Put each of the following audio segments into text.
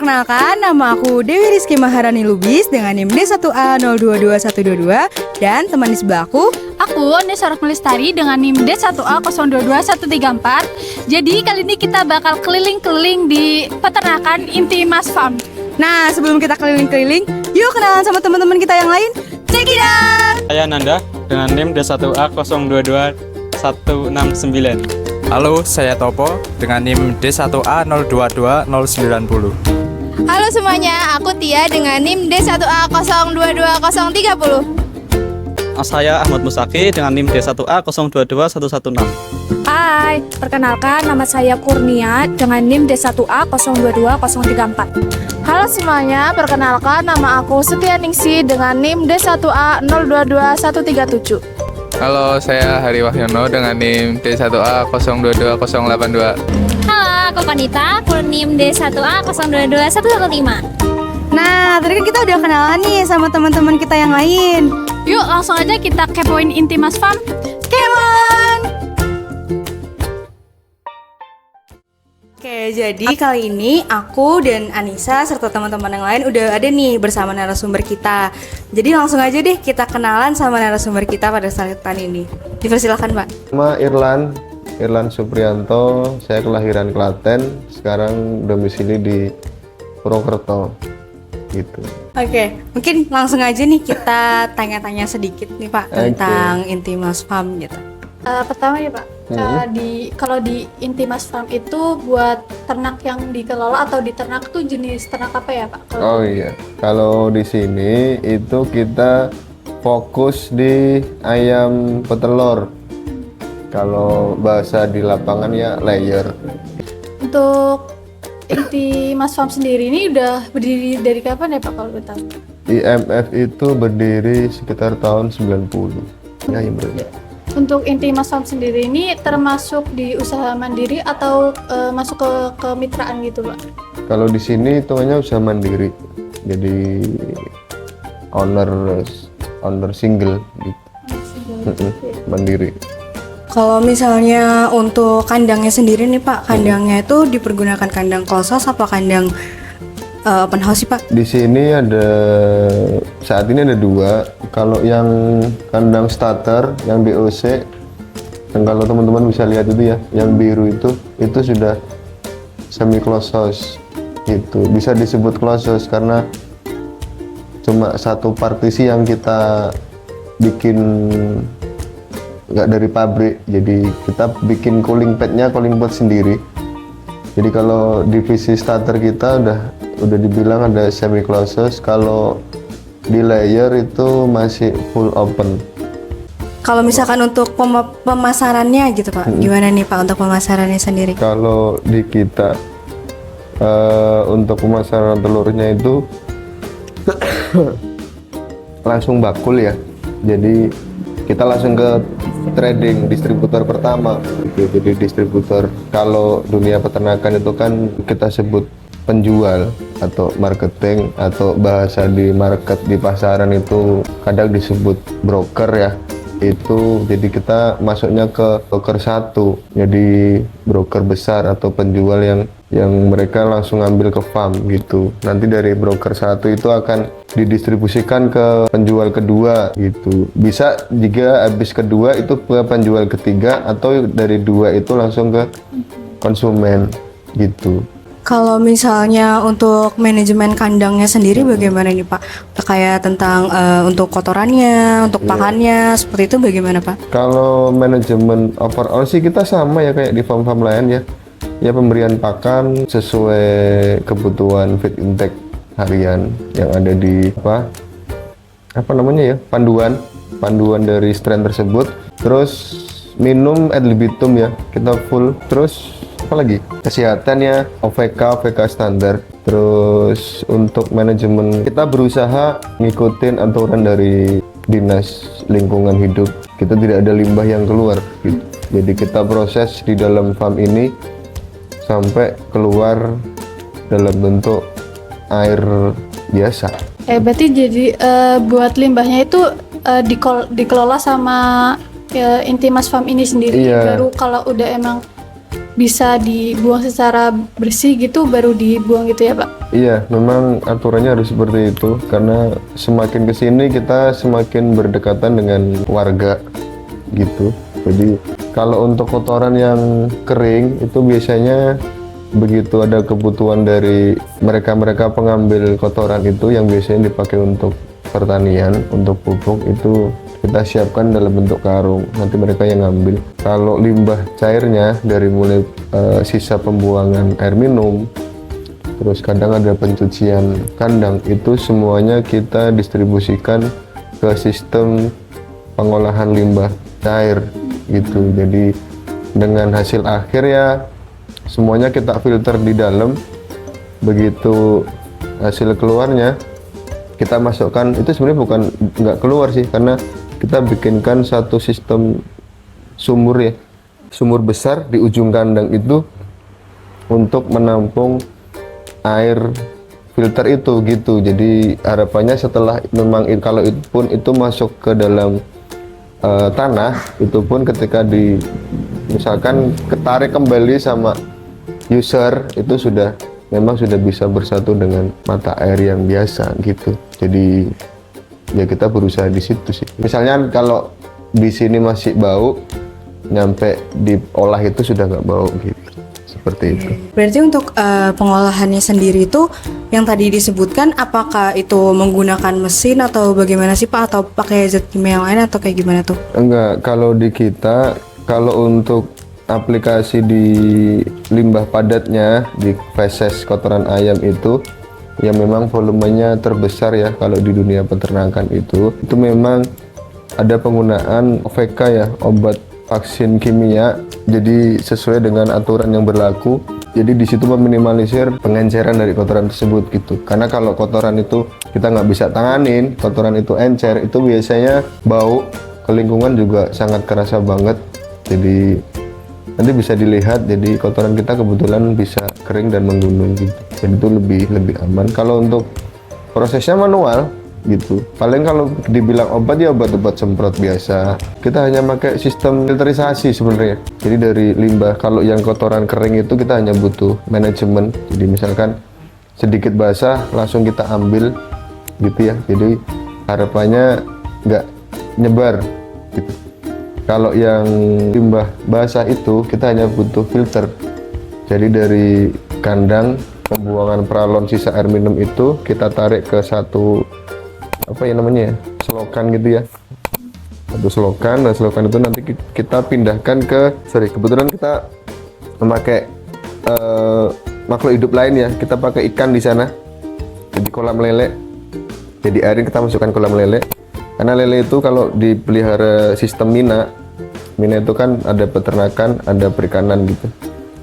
perkenalkan, nama aku Dewi Rizky Maharani Lubis dengan NIM D1A022122 dan teman di sebelahku. Aku Nesarak Melestari dengan NIM D1A022134. Jadi kali ini kita bakal keliling-keliling di peternakan Intimas Farm. Nah, sebelum kita keliling-keliling, yuk kenalan sama teman-teman kita yang lain. Check it out! Saya Nanda dengan NIM D1A022169. Halo, saya Topo dengan NIM D1A022090. Halo semuanya, aku Tia dengan NIM D1A022030. Saya Ahmad Musaki dengan NIM D1A022116. Hai, perkenalkan nama saya Kurnia dengan NIM D1A022034. Halo semuanya, perkenalkan nama aku Setianingsi dengan NIM D1A022137. Halo, saya Hari Wahyono dengan NIM D1A022082. Halo, aku Konita, full NIM D1A022115. Nah, tadi kan kita udah kenalan nih sama teman-teman kita yang lain. Yuk langsung aja kita kepoin Intimas Farm. Come on! Oke, jadi kali ini aku dan Anissa serta teman-teman yang lain udah ada nih bersama narasumber kita. Jadi langsung aja deh kita kenalan sama narasumber kita pada saat ini. Dipersilakan, Pak. Nama Irlan Suprianto, saya kelahiran Klaten, sekarang domisili di Purwokerto gitu. Oke, mungkin langsung aja nih kita tanya-tanya sedikit nih Pak tentang Intimas Farm gitu. Pertama ya Pak, kalau di Intimas Farm itu buat ternak yang dikelola atau diternak tuh jenis ternak apa ya Pak? Oh iya, kalau di sini itu kita fokus di ayam petelur. Kalau bahasa di lapangan ya layer. Untuk Intimas Farm sendiri ini udah berdiri dari kapan ya Pak kalau boleh tahu? IMF itu berdiri sekitar tahun 90. Ya, bro. Untuk Intimas Farm sendiri ini termasuk di usaha mandiri atau masuk ke kemitraan gitu Pak? Kalau di sini hitungannya usaha mandiri. Jadi owner single gitu. Mandiri. Kalau misalnya untuk kandangnya sendiri nih Pak, kandangnya itu dipergunakan kandang close-house apa kandang open house sih Pak? Di sini saat ini ada dua. Kalau yang kandang starter, yang DOC, dan kalau teman-teman bisa lihat itu ya, yang biru itu sudah semi close house gitu. Bisa disebut close house karena cuma satu partisi yang kita bikin nggak dari pabrik, jadi kita bikin cooling pad sendiri. Jadi kalau divisi starter kita udah dibilang ada semi close house. Kalau di layer itu masih full open. Kalau misalkan untuk pemasarannya gitu Pak, gimana nih Pak untuk pemasarannya sendiri? Kalau di kita untuk pemasaran telurnya itu langsung bakul ya. Jadi kita langsung ke trading distributor pertama. Jadi distributor kalau dunia peternakan itu kan kita sebut penjual atau marketing, atau bahasa di market di pasaran itu kadang disebut broker ya. Itu jadi kita masuknya ke broker satu, jadi broker besar atau penjual yang mereka langsung ambil ke farm gitu. Nanti dari broker satu itu akan didistribusikan ke penjual kedua gitu. Bisa jika habis kedua itu ke penjual ketiga, atau dari dua itu langsung ke konsumen gitu. Kalau misalnya untuk manajemen kandangnya sendiri bagaimana nih Pak? Kayak tentang untuk kotorannya, untuk pakannya, seperti itu bagaimana Pak? Kalau manajemen overall sih kita sama ya kayak di farm-farm lain ya. Ya pemberian pakan sesuai kebutuhan feed intake harian yang ada di apa namanya ya, panduan dari strain tersebut. Terus minum ad libitum ya, kita full. Terus apalagi kesehatannya OVK standar. Terus untuk manajemen kita berusaha ngikutin aturan dari dinas lingkungan hidup. Kita tidak ada limbah yang keluar gitu. Jadi kita proses di dalam farm ini sampai keluar dalam bentuk air biasa. Berarti jadi buat limbahnya itu dikelola sama Intimas Farm ini sendiri. Iya. Baru kalau udah emang bisa dibuang secara bersih gitu baru dibuang gitu ya Pak? Iya, memang aturannya harus seperti itu karena semakin kesini kita semakin berdekatan dengan warga gitu. Jadi kalau untuk kotoran yang kering itu biasanya begitu ada kebutuhan dari mereka pengambil kotoran itu yang biasanya dipakai untuk pertanian, untuk pupuk itu kita siapkan dalam bentuk karung, nanti mereka yang ngambil. Kalau limbah cairnya dari mulai sisa pembuangan air minum, terus kadang ada pencucian kandang, itu semuanya kita distribusikan ke sistem pengolahan limbah cair gitu. Jadi dengan hasil akhir ya semuanya kita filter di dalam, begitu hasil keluarnya kita masukkan. Itu sebenarnya bukan nggak keluar sih, karena kita bikinkan satu sistem sumur ya, sumur besar di ujung kandang itu untuk menampung air filter itu gitu. Jadi harapannya setelah memang kalau itu pun itu masuk ke dalam tanah, itu pun ketika misalkan ketarik kembali sama user itu memang sudah bisa bersatu dengan mata air yang biasa gitu. Jadi ya kita berusaha di situ sih. Misalnya kalau di sini masih bau, nyampe diolah itu sudah nggak bau gitu. Seperti itu. Berarti untuk pengolahannya sendiri itu yang tadi disebutkan, apakah itu menggunakan mesin atau bagaimana sih Pak? Atau pakai zat kimia yang lain atau kayak gimana tuh? Enggak, kalau di kita, kalau untuk aplikasi di limbah padatnya, di feses kotoran ayam itu yang memang volumenya terbesar ya kalau di dunia peternakan itu memang ada penggunaan OVK ya, obat vaksin kimia. Jadi sesuai dengan aturan yang berlaku, jadi di situ meminimalisir pengenceran dari kotoran tersebut gitu. Karena kalau kotoran itu kita nggak bisa tanganin, kotoran itu encer, itu biasanya bau, ke lingkungan juga sangat kerasa banget. Jadi nanti bisa dilihat, jadi kotoran kita kebetulan bisa kering dan menggunung gitu. Jadi itu lebih aman. Kalau untuk prosesnya manual gitu, paling kalau dibilang obat ya obat-obat semprot biasa. Kita hanya pakai sistem filterisasi sebenarnya. Jadi dari limbah, kalau yang kotoran kering itu kita hanya butuh manajemen. Jadi misalkan sedikit basah langsung kita ambil gitu ya. Jadi harapannya nggak nyebar gitu. Kalau yang limbah basah itu kita hanya butuh filter. Jadi dari kandang pembuangan peralon sisa air minum itu kita tarik ke satu selokan gitu ya. Satu selokan, dan selokan itu nanti kita pindahkan kebetulan kita memakai makhluk hidup lain ya. Kita pakai ikan di sana. Jadi kolam lele. Jadi air kita masukkan kolam lele. Karena lele itu kalau dipelihara sistem mina itu kan ada peternakan, ada perikanan gitu.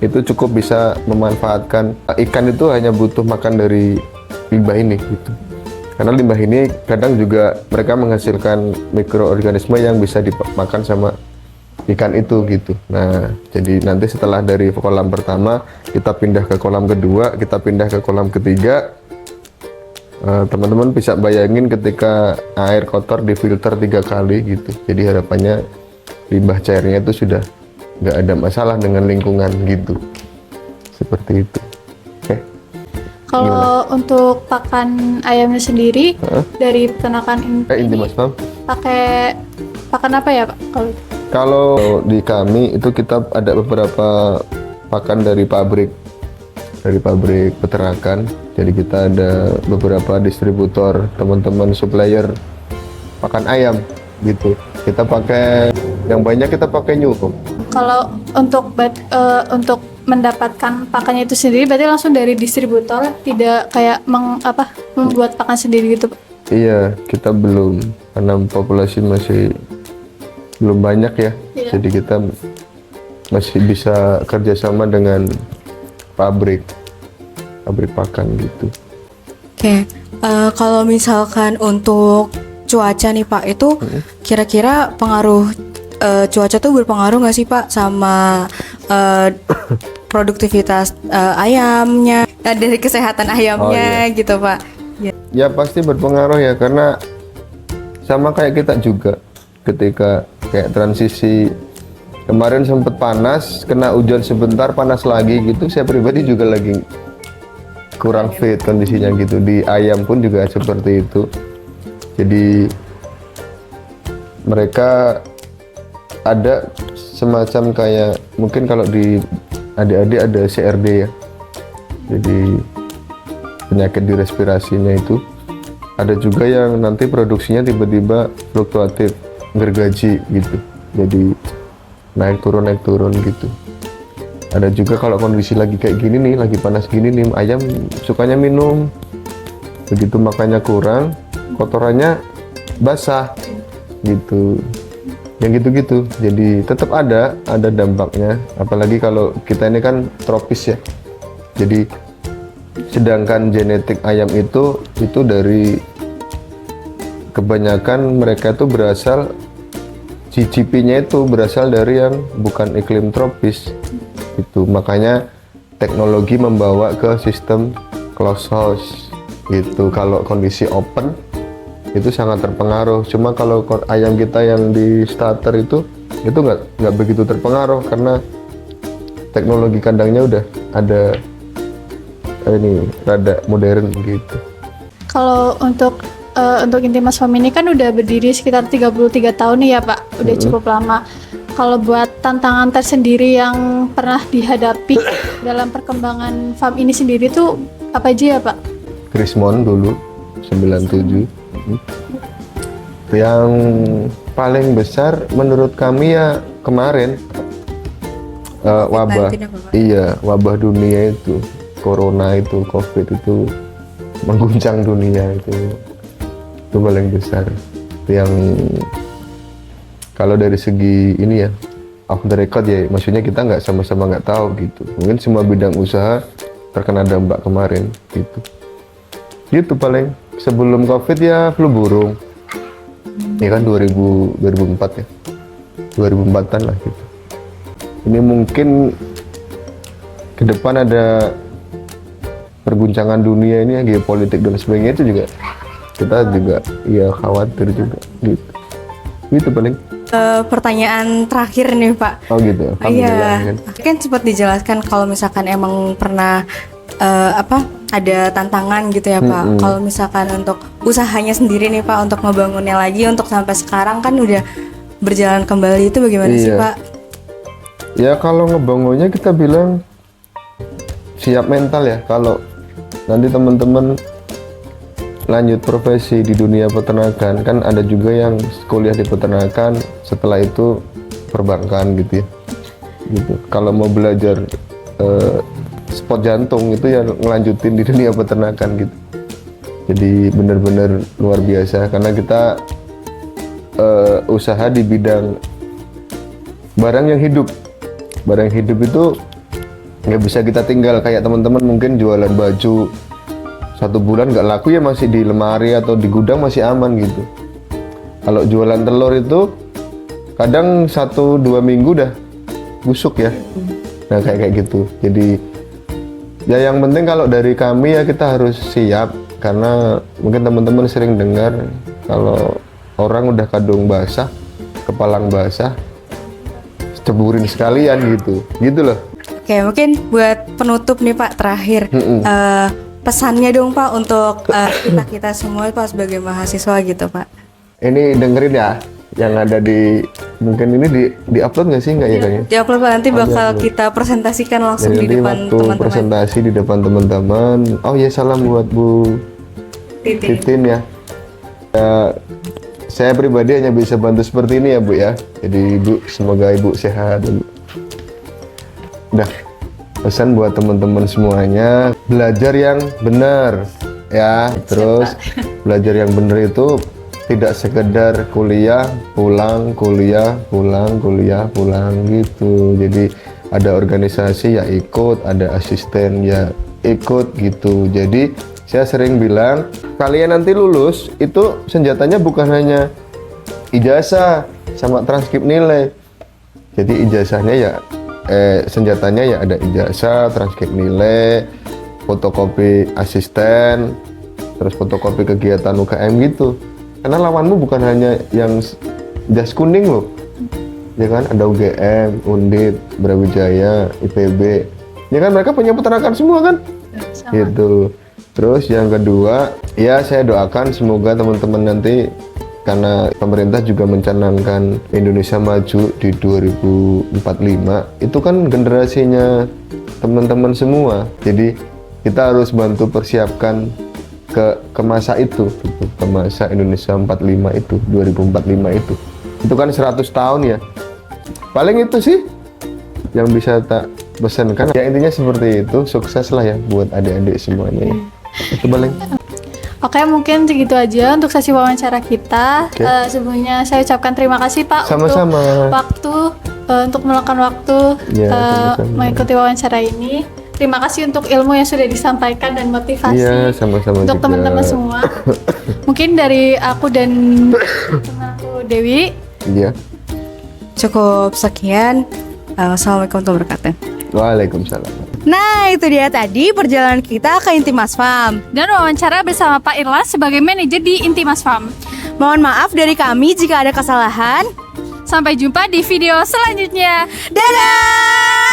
Itu cukup bisa memanfaatkan ikan, itu hanya butuh makan dari limbah ini gitu. Karena limbah ini kadang juga mereka menghasilkan mikroorganisme yang bisa dimakan sama ikan itu gitu. Nah, jadi nanti setelah dari kolam pertama kita pindah ke kolam kedua, kita pindah ke kolam ketiga. Teman-teman bisa bayangin ketika air kotor difilter 3 kali gitu. Jadi harapannya limbah cairnya itu sudah nggak ada masalah dengan lingkungan gitu. Seperti itu. Oke. Kalau untuk pakan ayamnya sendiri dari peternakan Inti Mas Pam. pakai pakan apa ya Pak? Kalau di kami itu kita ada beberapa pakan dari pabrik peternakan. Jadi kita ada beberapa distributor, teman-teman supplier pakan ayam gitu. Kita pakai yang banyak, kita pakai New Hope. Kalau untuk mendapatkan pakannya itu sendiri berarti langsung dari distributor, tidak kayak membuat pakan sendiri gitu Pak? Iya, kita belum, karena populasi masih belum banyak ya. Iya. Jadi kita masih bisa kerjasama dengan pabrik pakan gitu. Oke, kalau misalkan untuk cuaca nih Pak, itu kira-kira pengaruh cuaca tuh berpengaruh nggak sih Pak sama produktivitas ayamnya, dari kesehatan ayamnya gitu Pak? Ya pasti berpengaruh ya, karena sama kayak kita juga ketika kayak transisi Kemarin sempet panas, kena hujan sebentar, panas lagi gitu. Saya pribadi juga lagi kurang fit kondisinya gitu. Di ayam pun juga seperti itu. Jadi mereka ada semacam kayak, mungkin kalau di adik-adik ada CRD ya. Jadi penyakit di respirasinya itu. Ada juga yang nanti produksinya tiba-tiba fluktuatif, gergaji gitu. Jadi naik turun gitu. Ada juga kalau kondisi lagi kayak gini nih, lagi panas gini nih, ayam sukanya minum. Begitu makannya kurang, kotorannya basah gitu. Yang gitu-gitu. Jadi tetap ada dampaknya. Apalagi kalau kita ini kan tropis ya. Jadi sedangkan genetik ayam itu dari kebanyakan mereka itu berasal, GDP-nya itu berasal dari yang bukan iklim tropis itu. Makanya teknologi membawa ke sistem closed house gitu. Kalau kondisi open itu sangat terpengaruh. Cuma kalau ayam kita yang di starter itu nggak begitu terpengaruh karena teknologi kandangnya udah ada ini rada modern gitu. Kalau untuk Intimas Farm ini kan udah berdiri sekitar 33 tahun nih ya Pak, udah cukup lama. Kalau buat tantangan tersendiri yang pernah dihadapi dalam perkembangan farm ini sendiri tuh apa aja ya Pak? Krismon dulu 97. Yang paling besar menurut kami ya kemarin wabah. Iya, wabah dunia itu. Corona itu, COVID itu mengguncang dunia itu paling besar. Yang kalau dari segi ini ya off the record ya, maksudnya kita nggak sama-sama nggak tahu gitu. Mungkin semua bidang usaha terkena dampak kemarin gitu. Gitu paling. Sebelum COVID ya flu burung. Ini kan 2004 ya. 2004-an lah gitu. Ini mungkin ke depan ada perguncangan dunia ini ya, geopolitik dan sebagainya, itu juga kita juga ya khawatir juga gitu. Itu paling. Pertanyaan terakhir nih Pak. Oh gitu. Iya. Kan sempat dijelaskan kalau misalkan emang pernah ada tantangan gitu ya Pak. Kalau misalkan untuk usahanya sendiri nih Pak, untuk ngebangunnya lagi untuk sampai sekarang kan udah berjalan kembali, itu bagaimana sih Pak? Ya kalau ngebangunnya kita bilang siap mental ya. Kalau nanti teman-teman lanjut profesi di dunia peternakan, kan ada juga yang kuliah di peternakan, setelah itu perbankan gitu ya. Gitu. Kalau mau belajar sport jantung itu ya ngelanjutin di dunia peternakan gitu. Jadi benar-benar luar biasa karena kita usaha di bidang barang yang hidup. Barang hidup itu nggak bisa kita tinggal. Kayak teman-teman mungkin jualan baju 1 bulan nggak laku ya masih di lemari atau di gudang masih aman gitu. Kalau jualan telur itu kadang 1-2 minggu udah busuk ya. Nah kayak gitu. Jadi ya yang penting kalau dari kami ya kita harus siap, karena mungkin teman-teman sering dengar kalau orang udah kadung basah, kepalang basah, ceburin sekalian gitu loh. Oke, mungkin buat penutup nih Pak terakhir, pesannya dong Pak untuk kita semua Pak sebagai mahasiswa gitu Pak. Ini dengerin ya, yang ada di mungkin ini di upload nggak sih, nggak ya kayaknya? Di upload Pak, nanti bakal kita presentasikan langsung Jadi di depan waktu teman-teman. presentasi di depan teman-teman. Oh ya, salam buat Bu Titin ya. Saya pribadi hanya bisa bantu seperti ini ya Bu ya. Jadi Ibu, semoga Ibu sehat. Udah, pesan buat teman-teman semuanya, belajar yang benar ya. Terus belajar yang benar itu tidak sekedar kuliah pulang, kuliah pulang, kuliah pulang gitu. Jadi ada organisasi ya ikut, ada asisten ya ikut gitu. Jadi saya sering bilang, kalian nanti lulus itu senjatanya bukan hanya ijazah sama transkrip nilai. Jadi ijazahnya ya senjatanya ya ada ijazah, transkrip nilai, fotokopi asisten, terus fotokopi kegiatan UKM gitu. Karena lawanmu bukan hanya yang jas kuning loh, ya kan, ada UGM, Undip, Brawijaya, IPB, ya kan mereka punya peternakan semua kan, gitu. Terus yang kedua, ya saya doakan semoga teman-teman nanti, karena pemerintah juga mencanangkan Indonesia maju di 2045, itu kan generasinya teman-teman semua, jadi kita harus bantu persiapkan ke masa itu, gitu. Ke masa Indonesia 45 itu, 2045 itu kan 100 tahun ya, paling itu sih yang bisa tak pesankan. Ya intinya seperti itu, sukses lah ya buat adik-adik semuanya ya. Itu paling. Oke, mungkin segitu aja untuk sesi wawancara kita. Sebelumnya saya ucapkan terima kasih Pak Sama-sama. untuk meluangkan waktu Ya, sama-sama. mengikuti wawancara ini. Terima kasih untuk ilmu yang sudah disampaikan dan motivasi Iya, sama-sama untuk juga. teman-teman semua. Mungkin dari aku dan teman aku Dewi. Iya. Cukup sekian. Assalamualaikum warahmatullahi wabarakatuh. Waalaikumsalam. Nah, itu dia tadi perjalanan kita ke Intimas Farm. Dan wawancara bersama Pak Irlas sebagai manajer di Intimas Farm. Mohon maaf dari kami jika ada kesalahan. Sampai jumpa di video selanjutnya. Dadah!